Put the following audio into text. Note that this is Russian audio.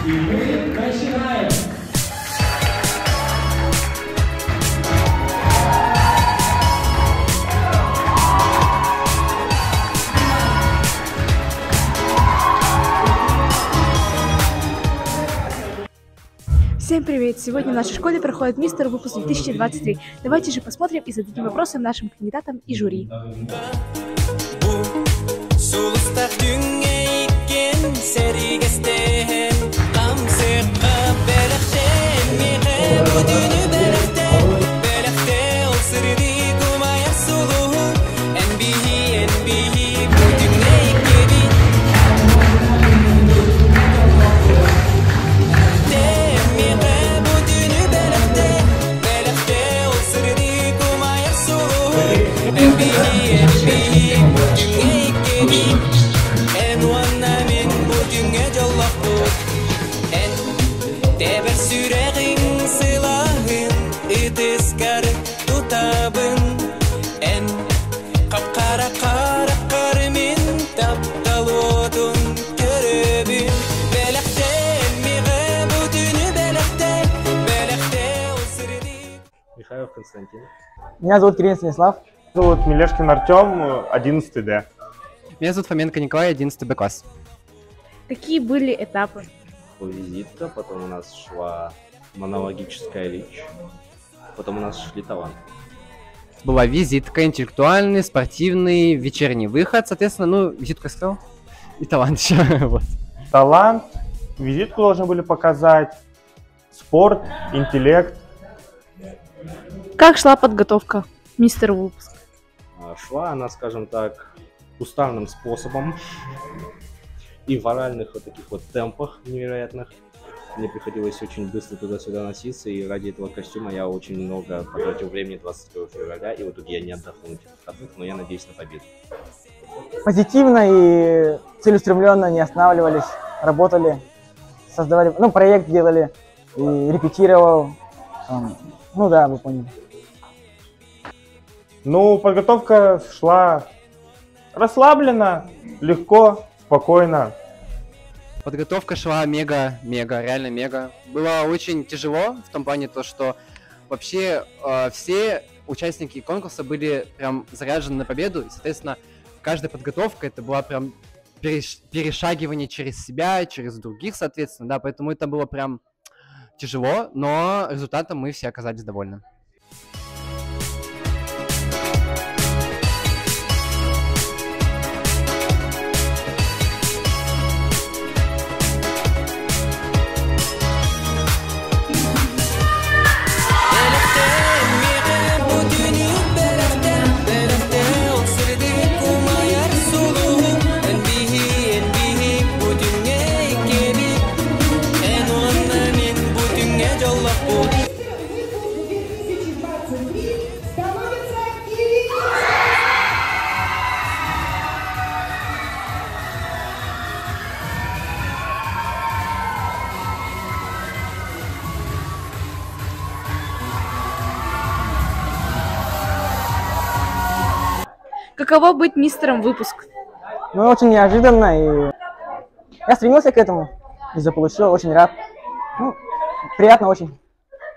И мы начинаем. Всем привет! Сегодня в нашей школе проходит мистер выпуск 2023. Давайте же посмотрим и зададим вопросы нашим кандидатам и жюри. Михайлов Константин. Меня зовут Кирилл Станислав. Меня зовут Милешкин Артем, 11 Д. Меня зовут Фоменко Николай, 11 Б класс. Какие были этапы? Визитка, потом у нас шла монологическая речь, потом у нас шли таланты. Была визитка, интеллектуальный, спортивный, вечерний выход, соответственно, ну, визитку я сказал, и талант еще, вот. Талант, визитку должны были показать, спорт, интеллект. Как шла подготовка мистер выпуск? Шла она, скажем так, уставным способом и в оральных вот таких вот темпах невероятных. Мне приходилось очень быстро туда-сюда носиться, и ради этого костюма я очень много потратил времени 22 февраля, и в итоге я не отдохнул на этих выходных, но я надеюсь на победу. Позитивно и целеустремленно, не останавливались, работали, создавали, проект делали, и репетировал. Ну да, вы поняли. Ну, подготовка шла расслабленно, легко, спокойно. Подготовка шла мега, реально мега. Было очень тяжело в том плане, то, что вообще все участники конкурса были прям заряжены на победу, и, соответственно, каждая подготовка это была прям перешагивание через себя, через других, соответственно, да, поэтому это было прям тяжело, но результатом мы все оказались довольны. Каково быть мистером выпуск? Ну, очень неожиданно, и я стремился к этому, и заполучил, очень рад. Ну, приятно очень.